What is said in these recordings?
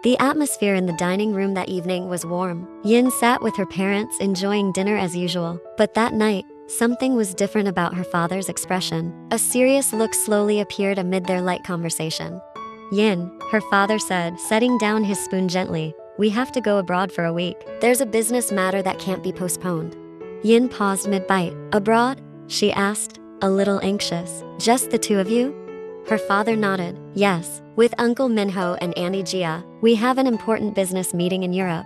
The atmosphere in the dining room that evening was warm. Yin sat with her parents enjoying dinner as usual. But that night, something was different about her father's expression. A serious look slowly appeared amid their light conversation. Yin, her father said, setting down his spoon gently, "We have to go abroad for a week. There's a business matter that can't be postponed." Yin paused mid-bite. "Abroad?" she asked, a little anxious. "Just the two of you?" Her father nodded. "Yes, with Uncle Minho and Auntie Gia. We have an important business meeting in Europe."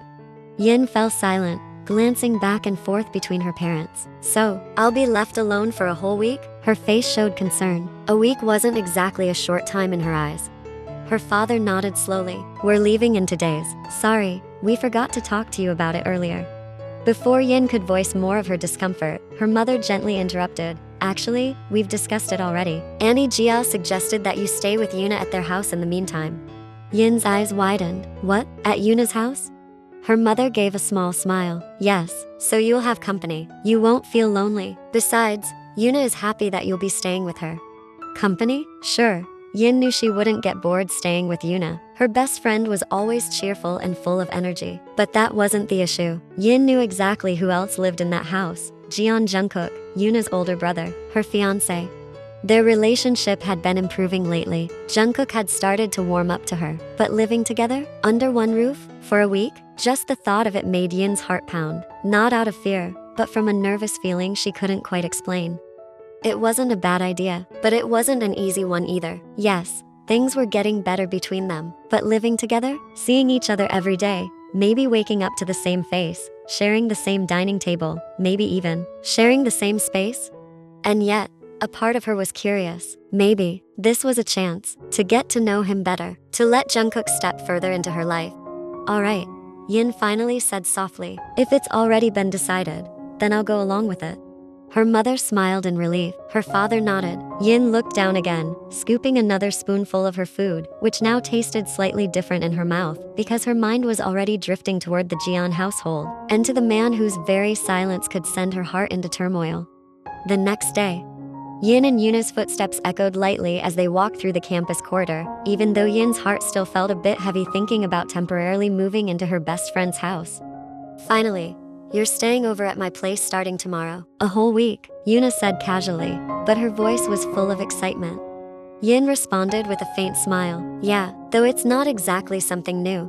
Yin fell silent, glancing back and forth between her parents. "So, I'll be left alone for a whole week?" Her face showed concern. A week wasn't exactly a short time in her eyes. Her father nodded slowly. "We're leaving in 2 days. Sorry, we forgot to talk to you about it earlier." Before Yin could voice more of her discomfort, her mother gently interrupted. "Actually, we've discussed it already. Auntie Gia suggested that you stay with Yuna at their house in the meantime." Yin's eyes widened. "What? At Yuna's house?" Her mother gave a small smile. "Yes, so you'll have company. You won't feel lonely. Besides, Yuna is happy that you'll be staying with her." "Company? Sure." Yin knew she wouldn't get bored staying with Yuna. Her best friend was always cheerful and full of energy. But that wasn't the issue. Yin knew exactly who else lived in that house. Jungkook, Yuna's older brother, her fiance. Their relationship had been improving lately. Jungkook had started to warm up to her. But living together, under one roof, for a week? Just the thought of it made Yin's heart pound. Not out of fear, but from a nervous feeling she couldn't quite explain. It wasn't a bad idea, but it wasn't an easy one either. Yes, things were getting better between them. But living together? Seeing each other every day, maybe waking up to the same face, sharing the same dining table, maybe even sharing the same space? And yet, a part of her was curious. Maybe this was a chance to get to know him better, to let Jungkook step further into her life. "All right," Yin finally said softly. "If it's already been decided, then I'll go along with it." Her mother smiled in relief. Her father nodded. Yin looked down again, scooping another spoonful of her food, which now tasted slightly different in her mouth, because her mind was already drifting toward the Jian household, and to the man whose very silence could send her heart into turmoil. The next day, Yin and Yuna's footsteps echoed lightly as they walked through the campus corridor, even though Yin's heart still felt a bit heavy thinking about temporarily moving into her best friend's house. "Finally, you're staying over at my place starting tomorrow." "A whole week," Yuna said casually, but her voice was full of excitement. Yin responded with a faint smile. "Yeah, though it's not exactly something new."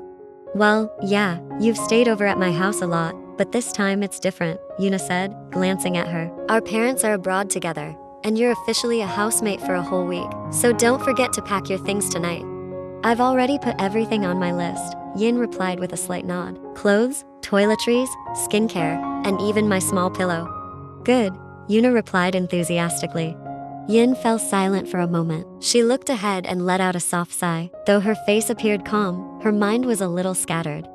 "Well, yeah, you've stayed over at my house a lot, but this time it's different," Yuna said, glancing at her. "Our parents are abroad together, and you're officially a housemate for a whole week, so don't forget to pack your things tonight." "I've already put everything on my list," Yin replied with a slight nod. "Clothes, toiletries, skincare, and even my small pillow." "Good," Yuna replied enthusiastically. Yin fell silent for a moment. She looked ahead and let out a soft sigh. Though her face appeared calm, her mind was a little scattered.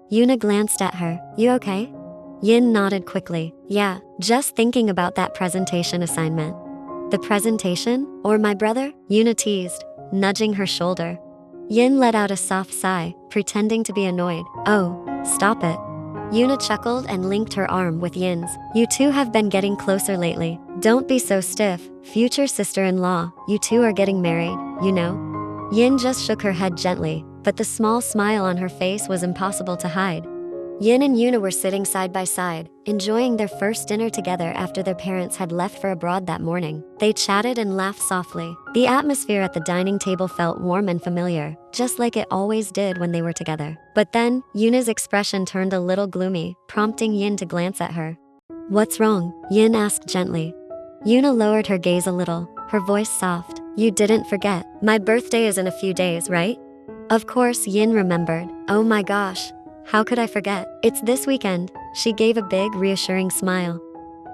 Yuna glanced at her. "You okay?" Yin nodded quickly. "Yeah, just thinking about that presentation assignment." "The presentation? Or my brother?" Yuna teased, nudging her shoulder. Yin let out a soft sigh, pretending to be annoyed. "Oh, stop it." Yuna chuckled and linked her arm with Yin's. "You two have been getting closer lately. Don't be so stiff, future sister-in-law. You two are getting married, you know?" Yin just shook her head gently, but the small smile on her face was impossible to hide. Yin and Yuna were sitting side by side, enjoying their first dinner together after their parents had left for abroad that morning. They chatted and laughed softly. The atmosphere at the dining table felt warm and familiar, just like it always did when they were together. But then, Yuna's expression turned a little gloomy, prompting Yin to glance at her. "What's wrong?" Yin asked gently. Yuna lowered her gaze a little, her voice soft. "You didn't forget. My birthday is in a few days, right?" Of course, Yin remembered. "Oh my gosh. How could I forget? It's this weekend." She gave a big, reassuring smile.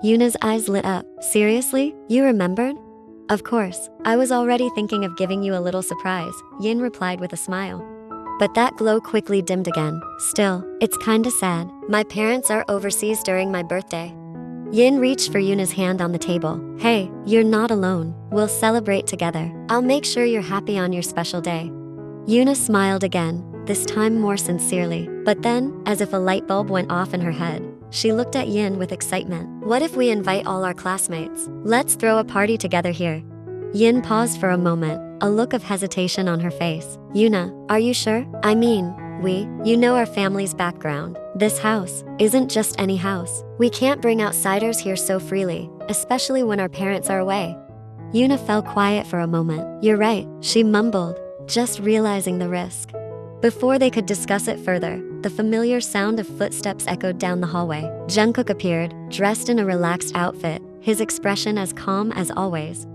Yuna's eyes lit up. "Seriously? You remembered?" "Of course. I was already thinking of giving you a little surprise," Yin replied with a smile. But that glow quickly dimmed again. "Still, it's kinda sad. My parents are overseas during my birthday." Yin reached for Yuna's hand on the table. "Hey, you're not alone. We'll celebrate together. I'll make sure you're happy on your special day." Yuna smiled again, this time more sincerely. But then, as if a light bulb went off in her head, she looked at Yin with excitement. "What if we invite all our classmates? Let's throw a party together here." Yin paused for a moment, a look of hesitation on her face. "Yuna, are you sure? I mean, We, you know our family's background. This house isn't just any house. We can't bring outsiders here so freely, especially when our parents are away. Yuna fell quiet for a moment. You're right, she mumbled, just realizing the risk. Before they could discuss it further, the familiar sound of footsteps echoed down the hallway. Jungkook appeared, dressed in a relaxed outfit, his expression as calm as always.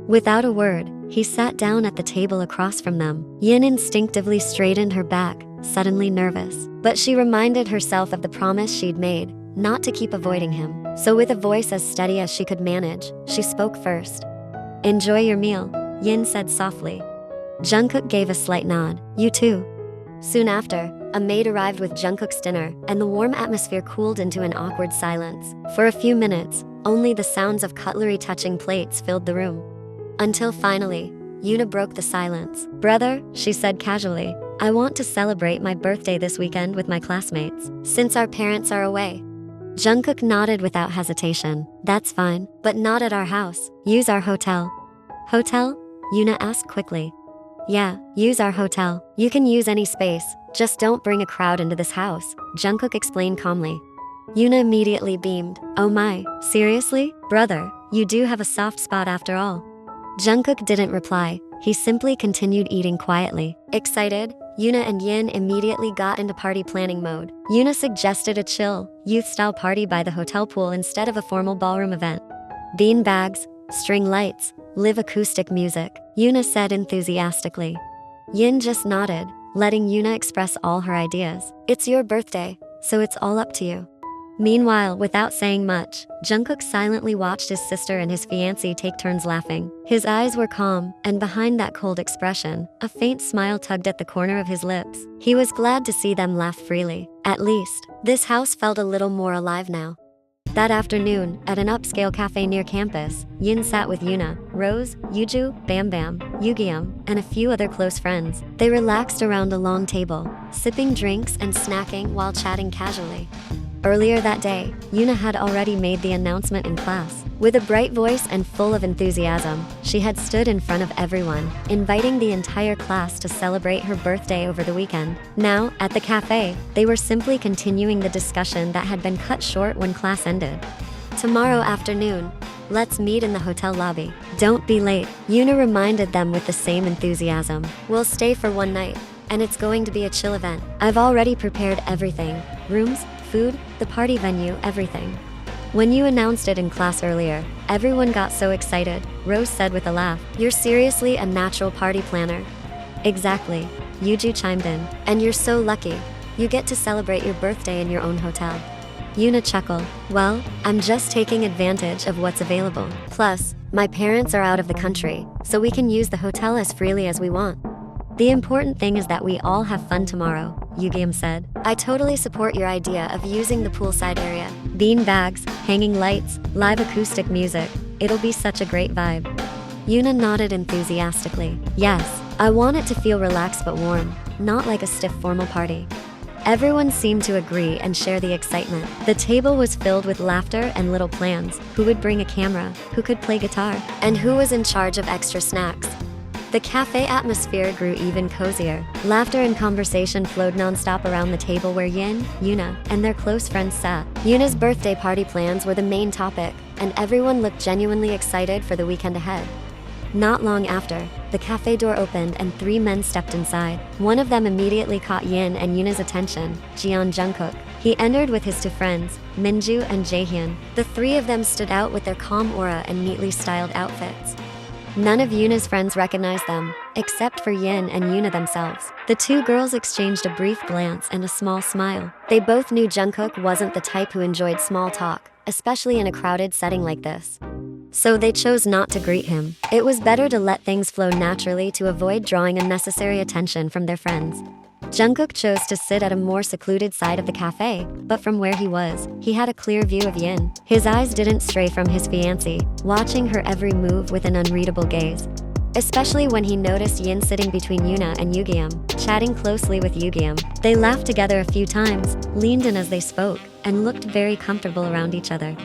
Without a word, he sat down at the table across from them. Yin instinctively straightened her back, suddenly nervous. But she reminded herself of the promise she'd made, not to keep avoiding him. So with a voice as steady as she could manage, she spoke first. Enjoy your meal, Yin said softly. Jungkook gave a slight nod. You too. Soon after, a maid arrived with Jungkook's dinner, and the warm atmosphere cooled into an awkward silence. For a few minutes, only the sounds of cutlery touching plates filled the room. Until finally, Yuna broke the silence. Brother, she said casually, I want to celebrate my birthday this weekend with my classmates, since our parents are away. Jungkook nodded without hesitation. That's fine, but not at our house. Use our hotel. Hotel? Yuna asked quickly. Yeah, use our hotel. You can use any space, just don't bring a crowd into this house, Jungkook explained calmly. Yuna immediately beamed. Oh my, seriously? Brother, you do have a soft spot after all. Jungkook didn't reply, he simply continued eating quietly. Excited, Yuna and Yin immediately got into party planning mode. Yuna suggested a chill, youth-style party by the hotel pool instead of a formal ballroom event. Bean bags, string lights, live acoustic music, Yuna said enthusiastically. Yin just nodded, letting Yuna express all her ideas. It's your birthday, so it's all up to you. Meanwhile, without saying much, Jungkook silently watched his sister and his fiance take turns laughing. His eyes were calm, and behind that cold expression, a faint smile tugged at the corner of his lips. He was glad to see them laugh freely. At least, this house felt a little more alive now. That afternoon, at an upscale cafe near campus, Yin sat with Yuna, Rose, Yuju, Bam Bam, Yugiam, and a few other close friends. They relaxed around a long table, sipping drinks and snacking while chatting casually. Earlier that day, Yuna had already made the announcement in class. With a bright voice and full of enthusiasm, she had stood in front of everyone, inviting the entire class to celebrate her birthday over the weekend. Now, at the cafe, they were simply continuing the discussion that had been cut short when class ended. Tomorrow afternoon, let's meet in the hotel lobby. Don't be late, Yuna reminded them with the same enthusiasm. We'll stay for one night, and it's going to be a chill event. I've already prepared everything. Rooms, food, the party venue, everything. When you announced it in class earlier, everyone got so excited, Rose said with a laugh. You're seriously a natural party planner. Exactly, Yuju chimed in. And you're so lucky. You get to celebrate your birthday in your own hotel. Yuna chuckled. Well, I'm just taking advantage of what's available. Plus, my parents are out of the country, so we can use the hotel as freely as we want. The important thing is that we all have fun tomorrow, Yugiam said. I totally support your idea of using the poolside area. Bean bags, hanging lights, live acoustic music. It'll be such a great vibe. Yuna nodded enthusiastically. Yes, I want it to feel relaxed but warm, not like a stiff formal party. Everyone seemed to agree and share the excitement. The table was filled with laughter and little plans. Who would bring a camera? Who could play guitar? And who was in charge of extra snacks? The cafe atmosphere grew even cozier. Laughter and conversation flowed nonstop around the table where Yin, Yuna, and their close friends sat. Yuna's birthday party plans were the main topic, and everyone looked genuinely excited for the weekend ahead. Not long after, the cafe door opened and 3 men stepped inside. One of them immediately caught Yin and Yuna's attention, Jeon Jungkook. He entered with his 2 friends, Minju and Jaehyun. The 3 of them stood out with their calm aura and neatly styled outfits. None of Yuna's friends recognized them, except for Yin and Yuna themselves. The 2 girls exchanged a brief glance and a small smile. They both knew Jungkook wasn't the type who enjoyed small talk, especially in a crowded setting like this. So they chose not to greet him. It was better to let things flow naturally to avoid drawing unnecessary attention from their friends. Jungkook chose to sit at a more secluded side of the cafe, but from where he was, he had a clear view of Yin. His eyes didn't stray from his fiancée, watching her every move with an unreadable gaze. Especially when he noticed Yin sitting between Yuna and Yugiam, chatting closely with Yugiam. They laughed together a few times, leaned in as they spoke, and looked very comfortable around each other.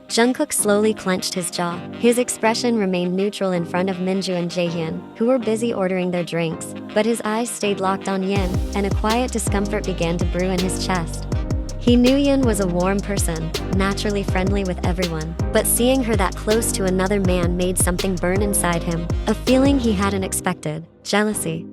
Jungkook slowly clenched his jaw. His expression remained neutral in front of Minju and Jaehyun, who were busy ordering their drinks, but his eyes stayed locked on Yin, and a quiet discomfort began to brew in his chest. He knew Yin was a warm person, naturally friendly with everyone, but seeing her that close to another man made something burn inside him, a feeling he hadn't expected: jealousy.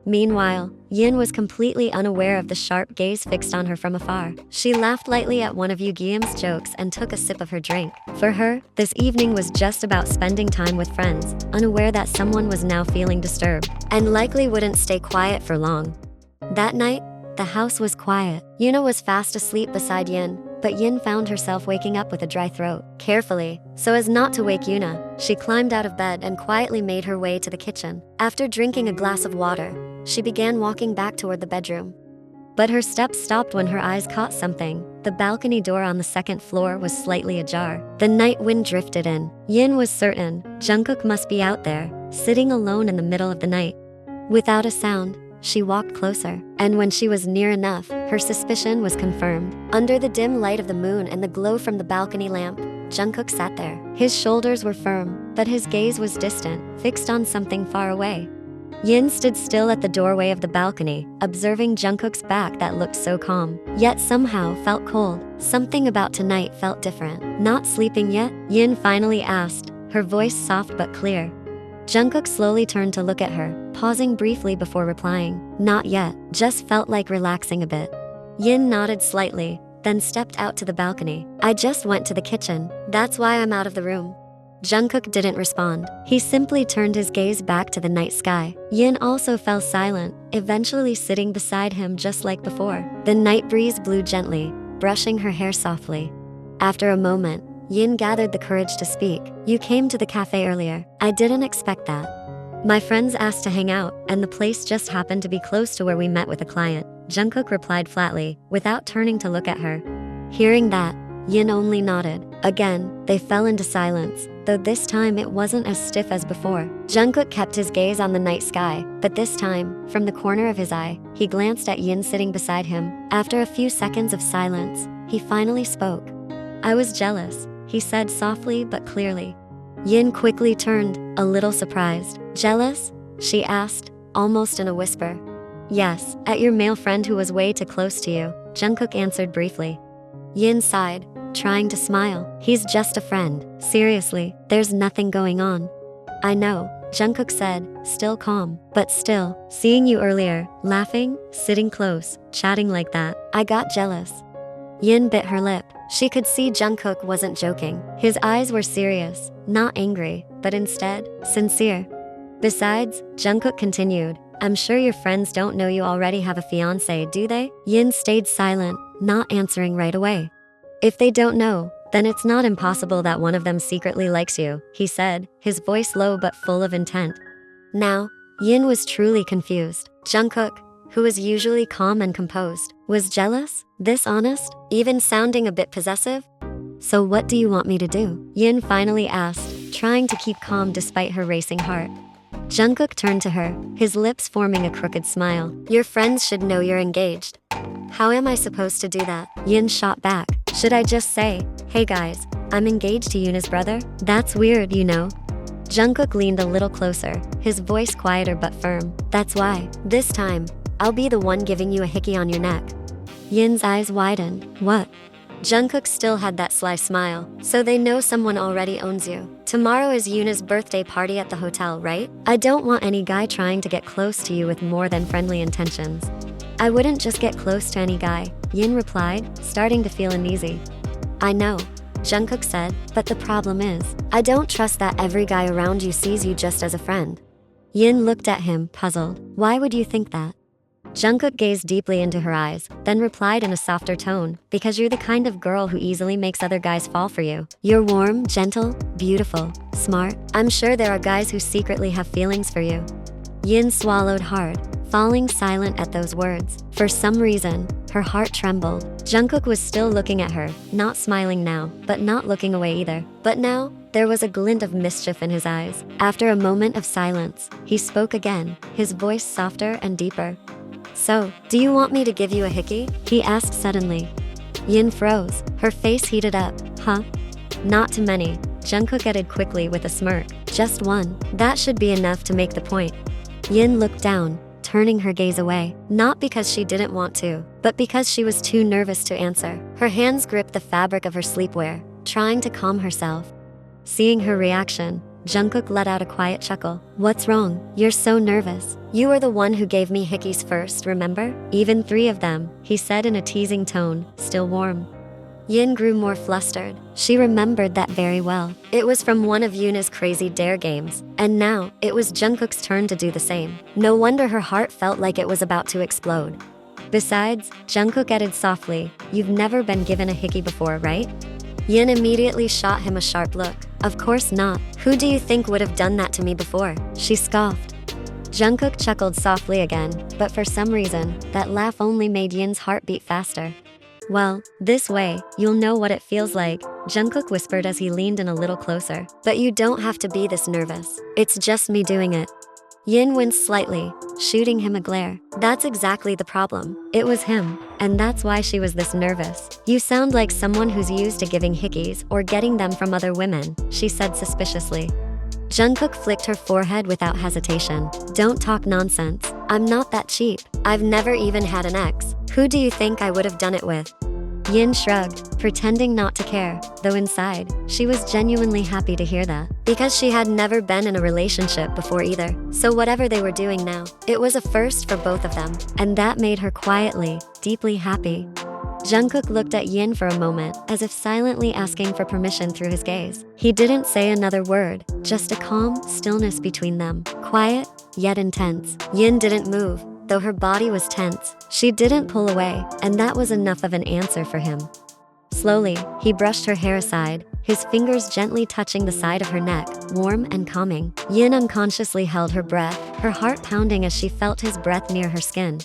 Meanwhile, Yin was completely unaware of the sharp gaze fixed on her from afar. She laughed lightly at one of Yugyeom's jokes and took a sip of her drink. For her, this evening was just about spending time with friends, unaware that someone was now feeling disturbed, and likely wouldn't stay quiet for long. That night, the house was quiet. Yuna was fast asleep beside Yin, but Yin found herself waking up with a dry throat. Carefully, so as not to wake Yuna, she climbed out of bed and quietly made her way to the kitchen. After drinking a glass of water, she began walking back toward the bedroom. But her steps stopped when her eyes caught something. The balcony door on the second floor was slightly ajar. The night wind drifted in. Yin was certain Jungkook must be out there, sitting alone in the middle of the night. Without a sound, she walked closer, and when she was near enough, her suspicion was confirmed. Under the dim light of the moon and the glow from the balcony lamp, Jungkook sat there. His shoulders were firm, but his gaze was distant, fixed on something far away. Yin stood still at the doorway of the balcony, observing Jungkook's back that looked so calm, yet somehow felt cold. Something about tonight felt different. Not sleeping yet? Yin finally asked, her voice soft but clear. Jungkook slowly turned to look at her, pausing briefly before replying. Not yet, just felt like relaxing a bit. Yin nodded slightly, then stepped out to the balcony. I just went to the kitchen, that's why I'm out of the room. Jungkook didn't respond. He simply turned his gaze back to the night sky. Yin also fell silent, eventually sitting beside him just like before. The night breeze blew gently, brushing her hair softly. After a moment, Yin gathered the courage to speak. You came to the cafe earlier. I didn't expect that. My friends asked to hang out, and the place just happened to be close to where we met with a client. Jungkook replied flatly, without turning to look at her. Hearing that, Yin only nodded. Again, they fell into silence, though this time it wasn't as stiff as before. Jungkook kept his gaze on the night sky, but this time, from the corner of his eye, he glanced at Yin sitting beside him. After a few seconds of silence, he finally spoke. I was jealous, he said softly but clearly. Yin quickly turned, a little surprised. Jealous? She asked, almost in a whisper. Yes, at your male friend who was way too close to you, Jungkook answered briefly. Yin sighed, trying to smile. He's just a friend. Seriously, there's nothing going on. I know, Jungkook said, still calm. But still, seeing you earlier, laughing, sitting close, chatting like that, I got jealous. Yin bit her lip. She could see Jungkook wasn't joking. His eyes were serious, not angry, but instead, sincere. Besides, Jungkook continued, I'm sure your friends don't know you already have a fiance, do they? Yin stayed silent, not answering right away. If they don't know, then it's not impossible that one of them secretly likes you, he said, his voice low but full of intent. Now, Yin was truly confused. Jungkook, who was usually calm and composed, was jealous, this honest, even sounding a bit possessive? So what do you want me to do? Yin finally asked, trying to keep calm despite her racing heart. Jungkook turned to her, his lips forming a crooked smile. Your friends should know you're engaged. How am I supposed to do that? Yin shot back. Should I just say, hey guys, I'm engaged to Yuna's brother? That's weird, you know. Jungkook leaned a little closer, his voice quieter but firm. That's why, this time, I'll be the one giving you a hickey on your neck. Yin's eyes widened. What? Jungkook still had that sly smile. So they know someone already owns you. Tomorrow is Yuna's birthday party at the hotel, right? I don't want any guy trying to get close to you with more than friendly intentions. I wouldn't just get close to any guy, Yin replied, starting to feel uneasy. I know, Jungkook said, but the problem is, I don't trust that every guy around you sees you just as a friend. Yin looked at him, puzzled. Why would you think that? Jungkook gazed deeply into her eyes, then replied in a softer tone, because you're the kind of girl who easily makes other guys fall for you. You're warm, gentle, beautiful, smart. I'm sure there are guys who secretly have feelings for you. Yin swallowed hard, falling silent at those words. For some reason, her heart trembled. Jungkook was still looking at her, not smiling now, but not looking away either. But now, there was a glint of mischief in his eyes. After a moment of silence, he spoke again, his voice softer and deeper. So, do you want me to give you a hickey? He asked suddenly. Yin froze, her face heated up. Huh? Not too many, Jungkook added quickly with a smirk. Just one. That should be enough to make the point. Yin looked down, turning her gaze away, not because she didn't want to, but because she was too nervous to answer. Her hands gripped the fabric of her sleepwear, trying to calm herself. Seeing her reaction, Jungkook let out a quiet chuckle. What's wrong? You're so nervous. You were the one who gave me hickeys first, remember? Even 3 of them, he said in a teasing tone, still warm. Yin grew more flustered. She remembered that very well. It was from one of Yuna's crazy dare games, and now it was Jungkook's turn to do the same. No wonder her heart felt like it was about to explode. Besides, Jungkook added softly, you've never been given a hickey before, right? Yin immediately shot him a sharp look. Of course not. Who do you think would have done that to me before? She scoffed. Jungkook chuckled softly again, but for some reason, that laugh only made Yin's heart beat faster. Well, this way, you'll know what it feels like, Jungkook whispered as he leaned in a little closer. But you don't have to be this nervous. It's just me doing it. Yin winced slightly, shooting him a glare. That's exactly the problem. It was him, and that's why she was this nervous. You sound like someone who's used to giving hickeys or getting them from other women, she said suspiciously. Jungkook flicked her forehead without hesitation. Don't talk nonsense. I'm not that cheap. I've never even had an ex. Who do you think I would have done it with? Yin shrugged, pretending not to care, though inside, she was genuinely happy to hear that. Because she had never been in a relationship before either, so whatever they were doing now, it was a first for both of them, and that made her quietly, deeply happy. Jungkook looked at Yin for a moment, as if silently asking for permission through his gaze. He didn't say another word, just a calm stillness between them, quiet, yet intense. Yin didn't move, though her body was tense. She didn't pull away, and that was enough of an answer for him. Slowly, he brushed her hair aside, his fingers gently touching the side of her neck, warm and calming. Yin unconsciously held her breath, her heart pounding as she felt his breath near her skin.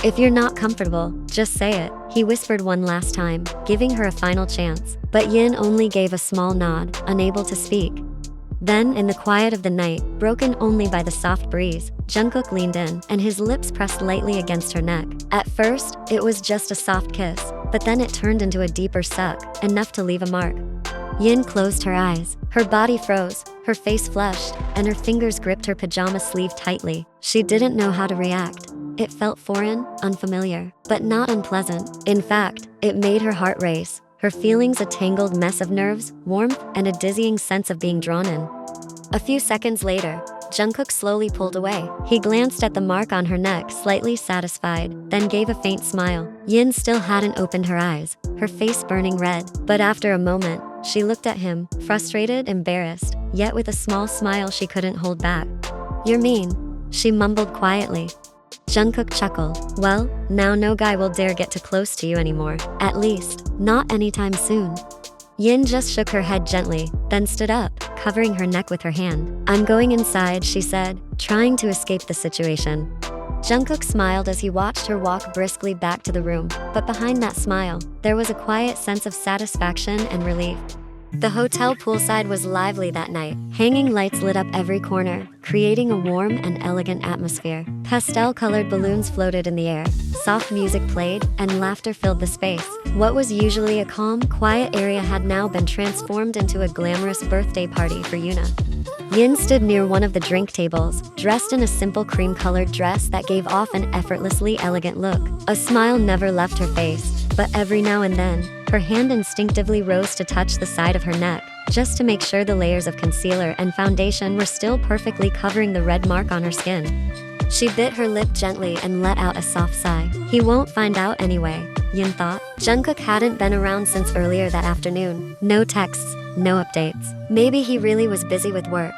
If you're not comfortable, just say it, he whispered one last time, giving her a final chance. But Yin only gave a small nod, unable to speak. Then, in the quiet of the night, broken only by the soft breeze, Jungkook leaned in, and his lips pressed lightly against her neck. At first, it was just a soft kiss, but then it turned into a deeper suck, enough to leave a mark. Yin closed her eyes. Her body froze, her face flushed, and her fingers gripped her pajama sleeve tightly. She didn't know how to react. It felt foreign, unfamiliar, but not unpleasant. In fact, it made her heart race, her feelings a tangled mess of nerves, warmth, and a dizzying sense of being drawn in. A few seconds later, Jungkook slowly pulled away. He glanced at the mark on her neck, slightly satisfied, then gave a faint smile. Yin still hadn't opened her eyes, her face burning red. But after a moment, she looked at him, frustrated, embarrassed, yet with a small smile she couldn't hold back. You're mean, she mumbled quietly. Jungkook chuckled. Well, now no guy will dare get too close to you anymore. At least, not anytime soon. Yin just shook her head gently, then stood up, covering her neck with her hand. I'm going inside, she said, trying to escape the situation. Jungkook smiled as he watched her walk briskly back to the room, but behind that smile, there was a quiet sense of satisfaction and relief. The hotel poolside was lively that night. Hanging lights lit up every corner, creating a warm and elegant atmosphere. Pastel-colored balloons floated in the air, soft music played, and laughter filled the space. What was usually a calm, quiet area had now been transformed into a glamorous birthday party for Yuna. Yin stood near one of the drink tables, dressed in a simple cream-colored dress that gave off an effortlessly elegant look. A smile never left her face, but every now and then, her hand instinctively rose to touch the side of her neck, just to make sure the layers of concealer and foundation were still perfectly covering the red mark on her skin. She bit her lip gently and let out a soft sigh. He won't find out anyway, Yin thought. Jungkook hadn't been around since earlier that afternoon. No texts, no updates. Maybe he really was busy with work.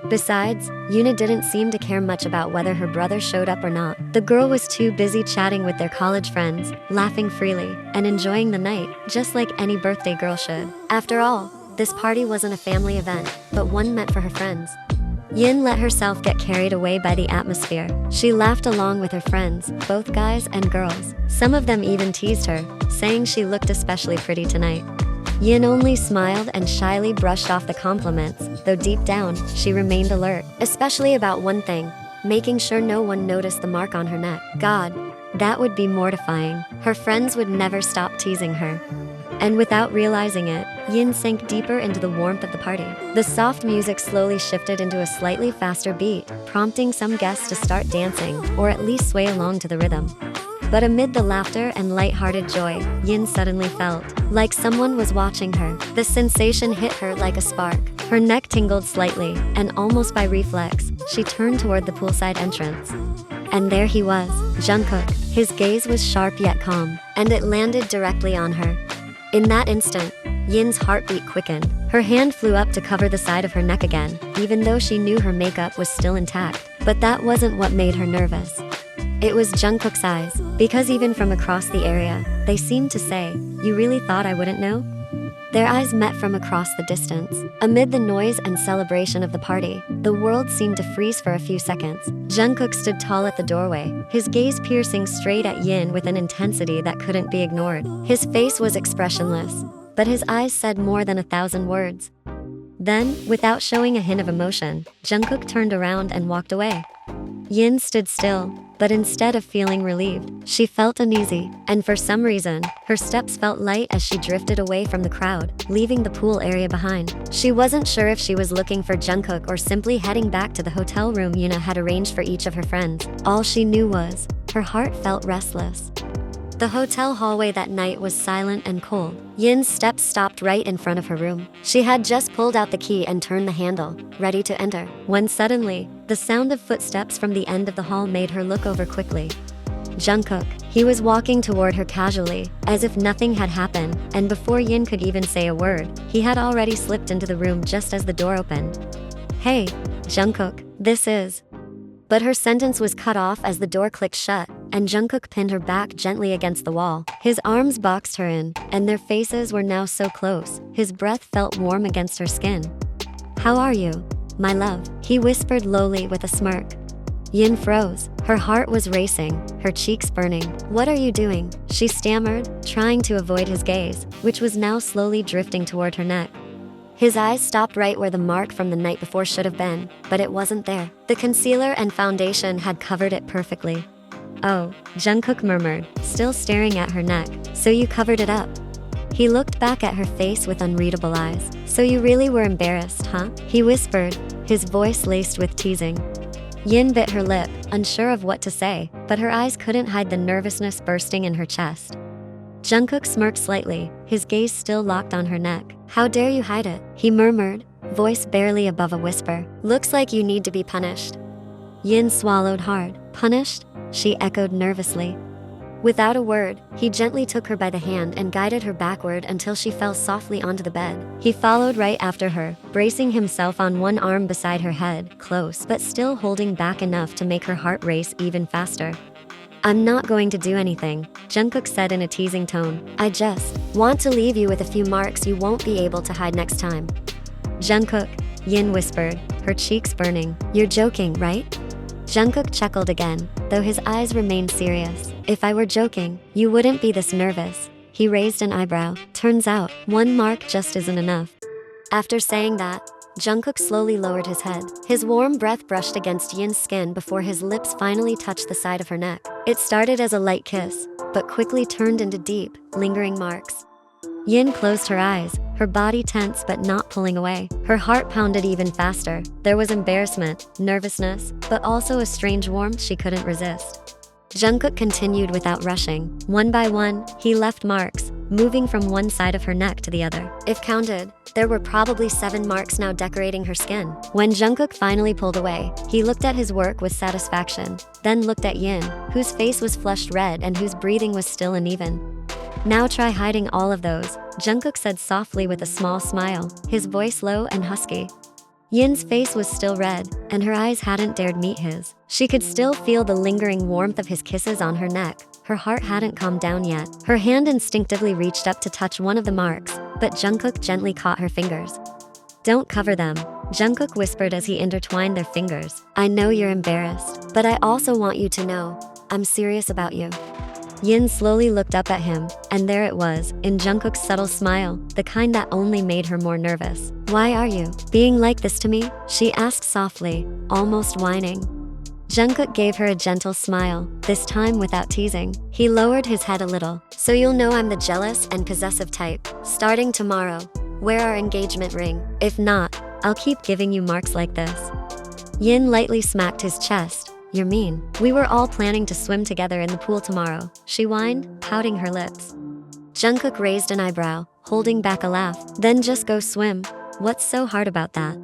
Besides, Yuna didn't seem to care much about whether her brother showed up or not. The girl was too busy chatting with their college friends, laughing freely, and enjoying the night, just like any birthday girl should. After all, this party wasn't a family event, but one meant for her friends. Yin let herself get carried away by the atmosphere. She laughed along with her friends, both guys and girls. Some of them even teased her, saying she looked especially pretty tonight. Yin only smiled and shyly brushed off the compliments, though deep down, she remained alert, especially about one thing, making sure no one noticed the mark on her neck. God, that would be mortifying. Her friends would never stop teasing her. And without realizing it, Yin sank deeper into the warmth of the party. The soft music slowly shifted into a slightly faster beat, prompting some guests to start dancing, or at least sway along to the rhythm. But amid the laughter and light-hearted joy, Yin suddenly felt like someone was watching her. The sensation hit her like a spark. Her neck tingled slightly, and almost by reflex, she turned toward the poolside entrance. And there he was, Jungkook. His gaze was sharp yet calm, and it landed directly on her. In that instant, Yin's heartbeat quickened. Her hand flew up to cover the side of her neck again, even though she knew her makeup was still intact. But that wasn't what made her nervous. It was Jungkook's eyes, because even from across the area, they seemed to say, "You really thought I wouldn't know?" Their eyes met from across the distance. Amid the noise and celebration of the party, the world seemed to freeze for a few seconds. Jungkook stood tall at the doorway, his gaze piercing straight at Yin with an intensity that couldn't be ignored. His face was expressionless, but his eyes said more than 1,000 words. Then, without showing a hint of emotion, Jungkook turned around and walked away. Yin stood still, but instead of feeling relieved, she felt uneasy, and for some reason, her steps felt light as she drifted away from the crowd, leaving the pool area behind. She wasn't sure if she was looking for Jungkook or simply heading back to the hotel room Yuna had arranged for each of her friends. All she knew was, her heart felt restless. The hotel hallway that night was silent and cold. Yin's steps stopped right in front of her room. She had just pulled out the key and turned the handle, ready to enter, when suddenly, the sound of footsteps from the end of the hall made her look over quickly. Jungkook. He was walking toward her casually, as if nothing had happened, and before Yin could even say a word, he had already slipped into the room just as the door opened. "Hey, Jungkook, this is..." But her sentence was cut off as the door clicked shut, and Jungkook pinned her back gently against the wall. His arms boxed her in, and their faces were now so close, his breath felt warm against her skin. "How are you, my love?" he whispered lowly with a smirk. Yin froze. Her heart was racing, her cheeks burning. "What are you doing?" she stammered, trying to avoid his gaze, which was now slowly drifting toward her neck. His eyes stopped right where the mark from the night before should have been, but it wasn't there. The concealer and foundation had covered it perfectly. "Oh," Jungkook murmured, still staring at her neck. "So you covered it up?" He looked back at her face with unreadable eyes. "So you really were embarrassed, huh?" he whispered, his voice laced with teasing. Yin bit her lip, unsure of what to say, but her eyes couldn't hide the nervousness bursting in her chest. Jungkook smirked slightly, his gaze still locked on her neck. "How dare you hide it?" he murmured, voice barely above a whisper. "Looks like you need to be punished." Yin swallowed hard. "Punished?" she echoed nervously. Without a word, he gently took her by the hand and guided her backward until she fell softly onto the bed. He followed right after her, bracing himself on one arm beside her head, close but still holding back enough to make her heart race even faster. "I'm not going to do anything," Jungkook said in a teasing tone. "I just want to leave you with a few marks you won't be able to hide next time." "Jungkook," Yin whispered, her cheeks burning. "You're joking, right?" Jungkook chuckled again, though his eyes remained serious. "If I were joking, you wouldn't be this nervous." He raised an eyebrow. "Turns out, one mark just isn't enough." After saying that, Jungkook slowly lowered his head. His warm breath brushed against Yin's skin before his lips finally touched the side of her neck. It started as a light kiss, but quickly turned into deep, lingering marks. Yin closed her eyes, her body tense but not pulling away. Her heart pounded even faster. There was embarrassment, nervousness, but also a strange warmth she couldn't resist. Jungkook continued without rushing. One by one, he left marks, moving from one side of her neck to the other. If counted, there were probably 7 marks now decorating her skin. When Jungkook finally pulled away, he looked at his work with satisfaction, then looked at Yin, whose face was flushed red and whose breathing was still uneven. "Now try hiding all of those," Jungkook said softly with a small smile, his voice low and husky. Yin's face was still red, and her eyes hadn't dared meet his. She could still feel the lingering warmth of his kisses on her neck. Her heart hadn't calmed down yet. Her hand instinctively reached up to touch one of the marks, but Jungkook gently caught her fingers. "Don't cover them," Jungkook whispered as he intertwined their fingers. "I know you're embarrassed, but I also want you to know, I'm serious about you." Yin slowly looked up at him, and there it was, in Jungkook's subtle smile, the kind that only made her more nervous. "Why are you being like this to me?" she asked softly, almost whining. Jungkook gave her a gentle smile, this time without teasing. He lowered his head a little. So you'll know I'm the jealous and possessive type. Starting tomorrow, wear our engagement ring. If not, I'll keep giving you marks like this. Yin lightly smacked his chest. You're mean. We were all planning to swim together in the pool tomorrow, she whined, pouting her lips. Jungkook raised an eyebrow, holding back a laugh. Then just go swim. What's so hard about that?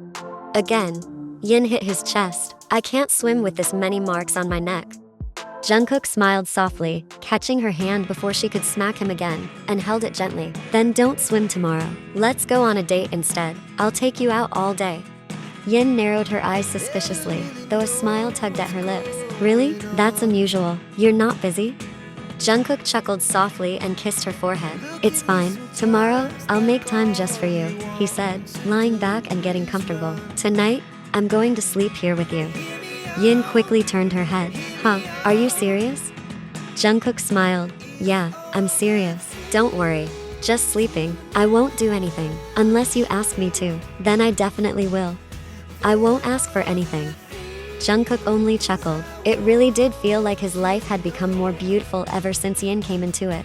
Again, Yin hit his chest. I can't swim with this many marks on my neck. Jungkook smiled softly, catching her hand before she could smack him again, and held it gently. Then don't swim tomorrow. Let's go on a date instead. I'll take you out all day. Yin narrowed her eyes suspiciously, though a smile tugged at her lips. Really? That's unusual. You're not busy? Jungkook chuckled softly and kissed her forehead. It's fine. Tomorrow, I'll make time just for you, he said, lying back and getting comfortable. Tonight, I'm going to sleep here with you. Yin quickly turned her head. Huh, are you serious? Jungkook smiled. Yeah, I'm serious. Don't worry. Just sleeping. I won't do anything. Unless you ask me to. Then I definitely will. I won't ask for anything. Jungkook only chuckled. It really did feel like his life had become more beautiful ever since Yin came into it.